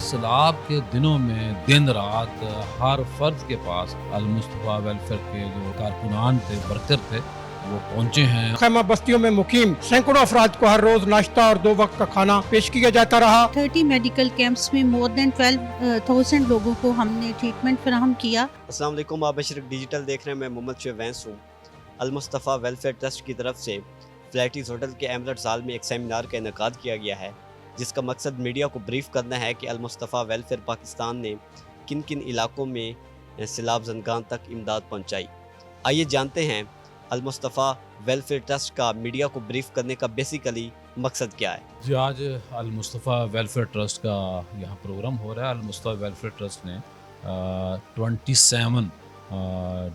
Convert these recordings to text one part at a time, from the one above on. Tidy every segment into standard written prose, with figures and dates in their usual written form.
सैलाब के दिनों में दिन रात हर फर्द के पास अल-मुस्तफ़ा वेलफेयर के जो कारकुनान थे, वर्कर थे, वो पहुंचे हैं। खैमा बस्तियों में मुकीम सैकड़ों अफराद को हर रोज नाश्ता और 2 वक्त का खाना पेश किया जाता रहा। 30 मेडिकल कैंप्स में मोर देन 12,000 लोगों को हमने ट्रीटमेंट फराहम किया। अस्सलाम वालेकुम, आप बशरक डिजिटल देख रहे हैं। मैं मोहम्मद शहवैंस हूँ। अल-मुस्तफ़ा वेलफेयर ट्रस्ट की तरफ से फ्लैटीज़ होटल के एमरेट्स हॉल में एक सेमिनार का इनेकाद किया गया है, जिसका मकसद मीडिया को ब्रीफ करना है कि अल-मुस्तफ़ा वेलफेयर पाकिस्तान ने किन किन इलाकों में सैलाब ज़नगान तक इमदाद पहुँचाई। आइए जानते हैं अल-मुस्तफ़ा वेलफेयर ट्रस्ट का मीडिया को ब्रीफ करने का बेसिकली मकसद क्या है। जी, आज अल-मुस्तफ़ा वेलफेयर ट्रस्ट का यहाँ प्रोग्राम हो रहा है। अल-मुस्तफ़ा वेलफेयर ट्रस्ट ने 27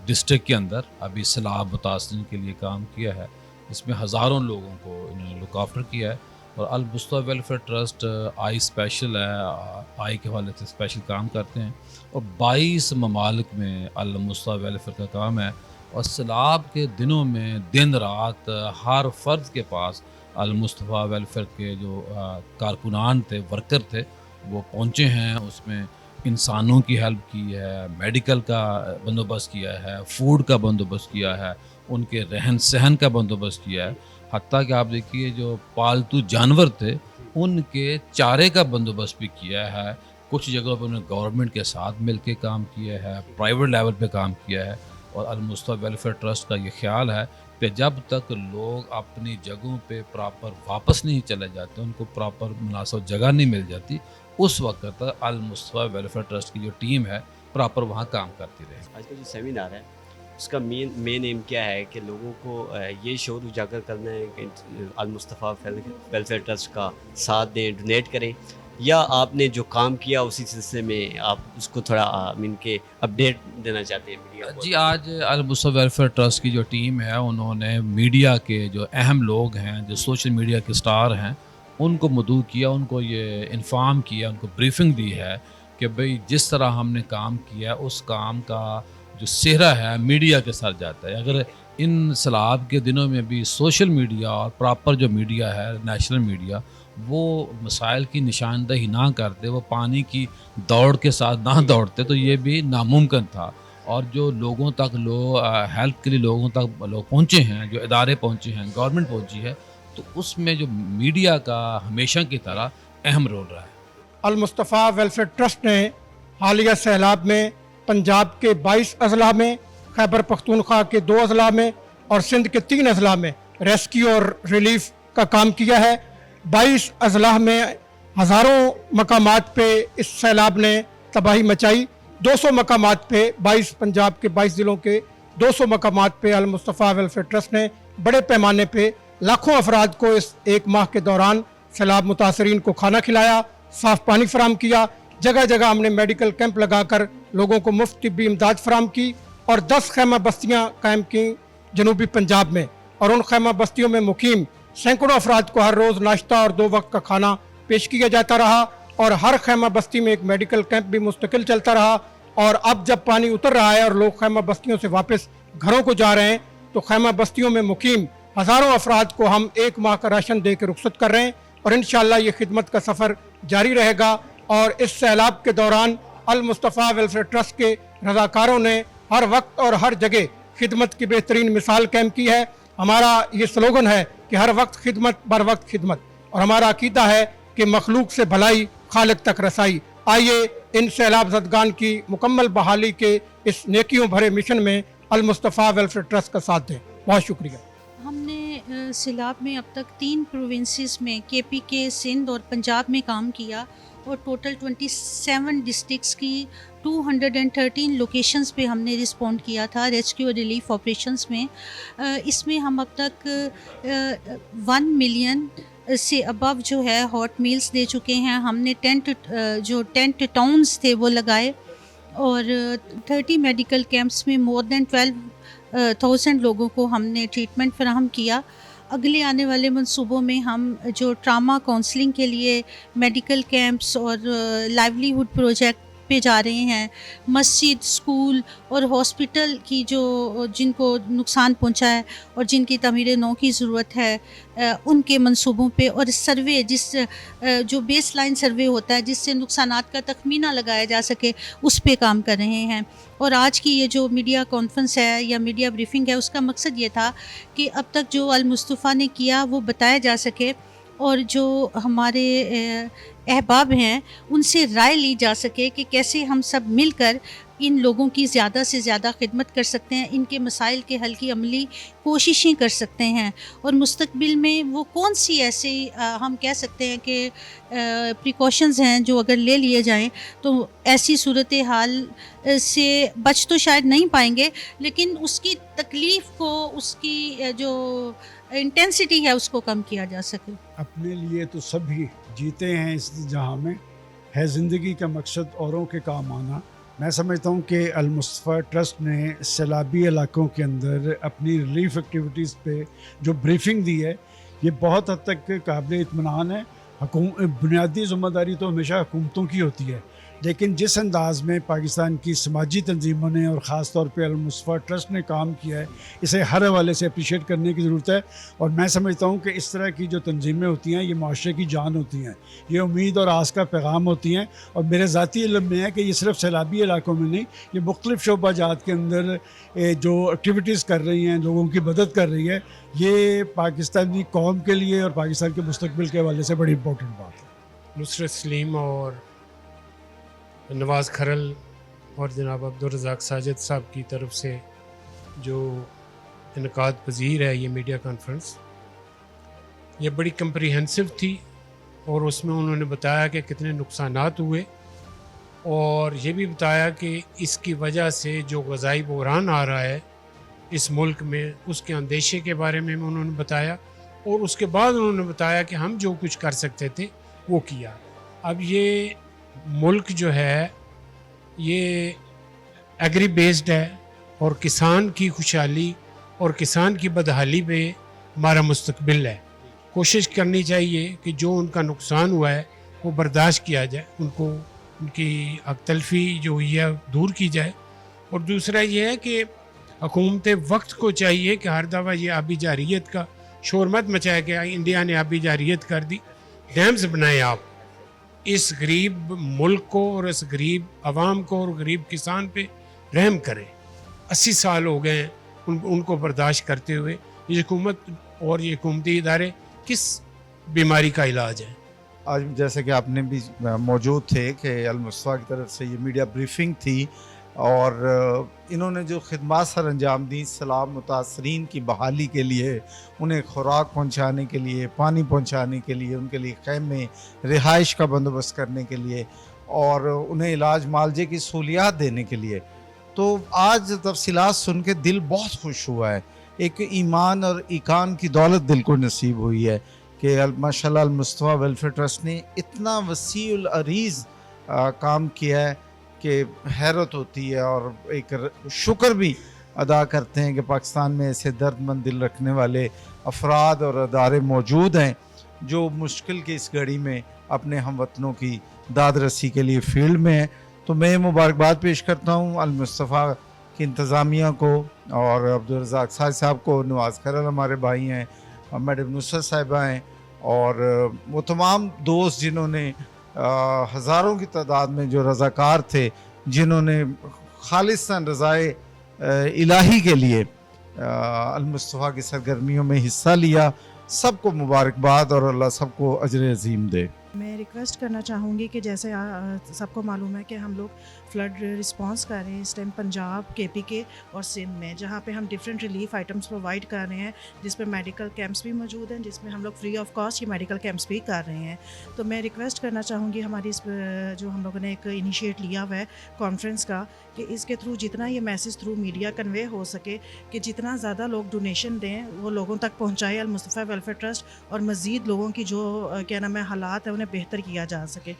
डिस्ट्रिक्ट के अंदर अभी सैलाब मुतासरीन के लिए काम किया है। इसमें हज़ारों लोगों को इन्होंने लुक आफ्टर किया है। और अल-मुस्तफ़ा वेलफेयर ट्रस्ट आई स्पेशल है, आई के हवाले से स्पेशल काम करते हैं। और 22 ममालिक में अल-मुस्तफ़ा वेलफेयर का काम है। और सैलाब के दिनों में दिन रात हर फर्द के पास अल-मुस्तफ़ा वेलफेयर के जो कारकुनान थे, वर्कर थे, वो पहुँचे हैं। उसमें इंसानों की हेल्प की है, मेडिकल का बंदोबस्त किया है, फूड का बंदोबस्त किया है, उनके रहन सहन का बंदोबस्त किया है। हत्ता कि आप देखिए जो पालतू जानवर थे उनके चारे का बंदोबस्त भी किया है। कुछ जगहों पर उन्होंने गवर्नमेंट के साथ मिलकर काम किया है, प्राइवेट लेवल पे काम किया है। और अल-मुस्तफ़ा वेलफेयर ट्रस्ट का ये ख्याल है कि जब तक लोग अपनी जगहों पे प्रॉपर वापस नहीं चले जाते, उनको प्रॉपर मुनासिब जगह नहीं मिल जाती, उस वक्त तक अल-मुस्तफ़ा वेलफेयर ट्रस्ट की जो टीम है प्रॉपर वहाँ काम करती रहे। आज का जो सेमिनार है उसका मेन एम क्या है कि लोगों को ये शोर उजागर करना है कि अल-मुस्तफ़ा वेलफेयर ट्रस्ट का साथ दें, डोनेट करें, या आपने जो काम किया उसी सिलसिले में आप उसको थोड़ा इनके अपडेट देना चाहते हैं मीडिया को? जी, आज अल-मुस्तफ़ा वेलफेयर ट्रस्ट की जो टीम है उन्होंने मीडिया के जो अहम लोग हैं, जो सोशल मीडिया के स्टार हैं, उनको मदऊ किया, उनको ये इन्फॉर्म किया, उनको ब्रीफिंग दी है कि भाई जिस तरह हमने काम किया उस काम का जो सेहरा है मीडिया के साथ जाता है। अगर इन सैलाब के दिनों में भी सोशल मीडिया और प्रॉपर जो मीडिया है, नेशनल मीडिया, वो मसाइल की निशानदही ना करते, वो पानी की दौड़ के साथ ना दौड़ते, तो ये भी नामुमकिन था। और जो लोगों तक हेल्प के लिए लोगों तक लोग पहुँचे हैं, जो इदारे पहुँचे हैं, गवर्नमेंट पहुँची है, तो उसमें जो मीडिया का हमेशा की तरह अहम रोल रहा है। अल-मुस्तफ़ा वेलफेयर ट्रस्ट ने हालिया सैलाब में पंजाब के 22 अजला में, खैबर पख्तूनख्वा के 2 अजला में और सिंध के 3 अजला में रेस्क्यू और रिलीफ का काम किया है। 22 अजला में हज़ारों मकामात पे इस सैलाब ने तबाही मचाई। 200 मकामात पे 22 पंजाब के 22 ज़िलों के 200 मकामात पे अल-मुस्तफ़ा वेलफेयर ट्रस्ट ने बड़े पैमाने पे लाखों अफराद को इस एक माह के दौरान सैलाब मुतासरीन को खाना खिलाया, साफ़ पानी फराम किया। जगह जगह हमने मेडिकल कैंप लगाकर लोगों को मुफ्त तिब्बी इमदाद फराम की और 10 खैमा बस्तियाँ कायम की जनूबी पंजाब में। और उन खैमा बस्तियों में मुकीम सैकड़ों अफराद को हर रोज़ नाश्ता और 2 वक्त का खाना पेश किया जाता रहा। और हर खैमा बस्ती में एक मेडिकल कैंप भी मुस्तकिल चलता रहा। और अब जब पानी उतर रहा है और लोग खैमा बस्तियों से वापस घरों को जा रहे हैं, तो खैमा बस्तियों में मुकीम हज़ारों अफराद को हम 1 माह का राशन दे के रुखसत कर रहे हैं। और इंशाअल्लाह ये खिदमत का सफ़र जारी रहेगा। और इस सैलाब के दौरान अल-मुस्तफ़ा वेलफेयर ट्रस्ट के रज़ाकारों ने हर वक्त और हर जगह खिदमत की बेहतरीन मिसाल कायम की है। हमारा ये स्लोगन है कि हर वक्त खिदमत, बर वक्त खिदमत। और हमारा अकीदा है कि मखलूक से भलाई, खालिक तक रसाई। आइए इन सैलाब ज़दगान की मुकम्मल बहाली के इस नेकियों भरे मिशन में अल-मुस्तफ़ा वेलफेयर ट्रस्ट का साथ दें। बहुत शुक्रिया। हमने सैलाब में अब तक 3 प्रोविंसेस में KPK, सिंध और पंजाब में काम किया और टोटल 27 डिस्ट्रिक्ट्स की 213 लोकेशंस पे हमने रिस्पॉन्ड किया था रेस्क्यू और रिलीफ ऑपरेशंस में। इसमें हम अब तक 1 मिलियन से अबव जो है हॉट मील्स दे चुके हैं। हमने टेंट टाउन्स थे वो लगाए और 30 मेडिकल कैंप्स में मोर देन 12,000 लोगों को हमने ट्रीटमेंट फराहम किया। अगले आने वाले मंसूबों में हम जो ट्रामा काउंसलिंग के लिए मेडिकल कैंप्स और लाइवलीहुड प्रोजेक्ट پہ جا رہے ہیں. مسجد، اسکول اور ہاسپٹل کی جو جن کو نقصان پہنچا ہے اور جن کی تعمیر نو کی ضرورت ہے ان کے منصوبوں پہ، اور سروے جو بیس لائن سروے ہوتا ہے جس سے نقصانات کا تخمینہ لگایا جا سکے، اس پہ کام کر رہے ہیں. اور آج کی یہ جو میڈیا کانفرنس ہے یا میڈیا بریفنگ ہے، اس کا مقصد یہ تھا کہ اب تک جو المصطفیٰ نے کیا وہ بتایا جا سکے، اور جو ہمارے احباب ہیں ان سے رائے لی جا سکے کہ کیسے ہم سب مل کر ان لوگوں کی زیادہ سے زیادہ خدمت کر سکتے ہیں، ان کے مسائل کے حل کی عملی کوششیں کر سکتے ہیں، اور مستقبل میں وہ کون سی ایسے ہم کہہ سکتے ہیں کہ پریکاشنز ہیں جو اگر لے لیے جائیں تو ایسی صورتحال سے بچ تو شاید نہیں پائیں گے، لیکن اس کی تکلیف کو، اس کی جو انٹینسٹی ہے اس کو کم کیا جا سکے. اپنے لیے تو سبھی جیتے ہیں اس جہاں میں، ہے زندگی کا مقصد اوروں کے کام آنا. میں سمجھتا ہوں کہ المصطفیٰ ٹرسٹ نے سیلابی علاقوں کے اندر اپنی ریلیف ایکٹیویٹیز پہ جو بریفنگ دی ہے، یہ بہت حد تک قابل اطمینان ہے. بنیادی ذمہ داری تو ہمیشہ حکومتوں کی ہوتی ہے، لیکن جس انداز میں پاکستان کی سماجی تنظیموں نے اور خاص طور پہ المصطفیٰ ٹرسٹ نے کام کیا ہے، اسے ہر حوالے سے اپریشیٹ کرنے کی ضرورت ہے. اور میں سمجھتا ہوں کہ اس طرح کی جو تنظیمیں ہوتی ہیں یہ معاشرے کی جان ہوتی ہیں، یہ امید اور آس کا پیغام ہوتی ہیں. اور میرے ذاتی علم میں ہے کہ یہ صرف سیلابی علاقوں میں نہیں، یہ مختلف شعبہ جات کے اندر جو ایکٹیویٹیز کر رہی ہیں، لوگوں کی مدد کر رہی ہے، یہ پاکستانی قوم کے لیے اور پاکستان کے مستقبل کے حوالے سے بڑی امپورٹنٹ بات ہے. نصرت سلیم اور نواز کھرل اور جناب عبدالرزاق ساجد صاحب کی طرف سے جو انعقاد پذیر ہے یہ میڈیا کانفرنس، یہ بڑی کمپریہنسو تھی، اور اس میں انہوں نے بتایا کہ کتنے نقصانات ہوئے، اور یہ بھی بتایا کہ اس کی وجہ سے جو غذائی بحران آ رہا ہے اس ملک میں، اس کے اندیشے کے بارے میں انہوں نے بتایا، اور اس کے بعد انہوں نے بتایا کہ ہم جو کچھ کر سکتے تھے وہ کیا. اب یہ ملک جو ہے یہ ایگری بیسڈ ہے، اور کسان کی خوشحالی اور کسان کی بدحالی پہ ہمارا مستقبل ہے. کوشش کرنی چاہیے کہ جو ان کا نقصان ہوا ہے وہ برداشت کیا جائے، ان کی حق تلفی جو ہوئی ہے دور کی جائے. اور دوسرا یہ ہے کہ حکومت وقت کو چاہیے کہ ہر دفعہ یہ آبی جاریت کا شور مت مچائے کہ انڈیا نے آبی جاریت کر دی. ڈیمز بنائیں آپ، اس غریب ملک کو اور اس غریب عوام کو اور غریب کسان پہ رحم کریں. 80 سال ہو گئے ہیں ان کو برداشت کرتے ہوئے. یہ حکومت اور یہ حکومتی ادارے کس بیماری کا علاج ہے؟ آج جیسے کہ آپ نے بھی موجود تھے کہ المصطفیٰ کی طرف سے یہ میڈیا بریفنگ تھی، اور انہوں نے جو خدمات سر انجام دی سیلاب متاثرین کی بحالی کے لیے، انہیں خوراک پہنچانے کے لیے، پانی پہنچانے کے لیے، ان کے لیے خیمے، رہائش کا بندوبست کرنے کے لیے، اور انہیں علاج معالجے کی سہولیات دینے کے لیے. تو آج تفصیلات سن کے دل بہت خوش ہوا ہے. ایک ایمان اور ایقان کی دولت دل کو نصیب ہوئی ہے کہ ماشاءاللہ المصطفیٰ ویلفیئر ٹرسٹ نے اتنا وسیع العریض کام کیا ہے کہ حیرت ہوتی ہے، اور ایک شکر بھی ادا کرتے ہیں کہ پاکستان میں ایسے درد مند دل رکھنے والے افراد اور ادارے موجود ہیں جو مشکل کی اس گھڑی میں اپنے ہم وطنوں کی داد رسی کے لیے فیلڈ میں ہیں. تو میں مبارکباد پیش کرتا ہوں المصطفیٰ کی انتظامیہ کو، اور عبدالرزاق ساجد صاحب کو، نواز کھرل ہمارے بھائی ہیں، میڈم نصرت صاحبہ ہیں، اور وہ تمام دوست جنہوں نے ہزاروں کی تعداد میں جو رضاکار تھے، جنہوں نے خالصاً رضائے الہی کے لیے المصطفیٰ کی سرگرمیوں میں حصہ لیا. سب کو مبارکباد، اور اللہ سب کو اجر عظیم دے. میں ریکویسٹ کرنا چاہوں گی کہ جیسے سب کو معلوم ہے کہ ہم لوگ فلڈ رسپانس کر رہے ہیں اس ٹائم پنجاب، کے پی کے اور سندھ میں، جہاں پہ ہم ڈفرینٹ ریلیف آئٹمس پرووائڈ کر رہے ہیں، جس میں میڈیکل کیمپس بھی موجود ہیں، جس میں ہم لوگ فری آف کاسٹ یہ میڈیکل کیمپس بھی کر رہے ہیں. تو میں ریکویسٹ کرنا چاہوں گی ہماری اس جو ہم لوگوں نے ایک انیشیٹ لیا ہوا ہے کانفرنس کا، کہ اس کے تھرو جتنا یہ میسیج تھرو میڈیا کنوے ہو سکے کہ جتنا زیادہ لوگ ڈونیشن دیں وہ لوگوں تک پہنچائے المصطفیٰ ویلفیئر ٹرسٹ، اور مزید لوگوں کی جو کیا نام ہے حالات ہیں انہیں بہتر کیا جا سکے.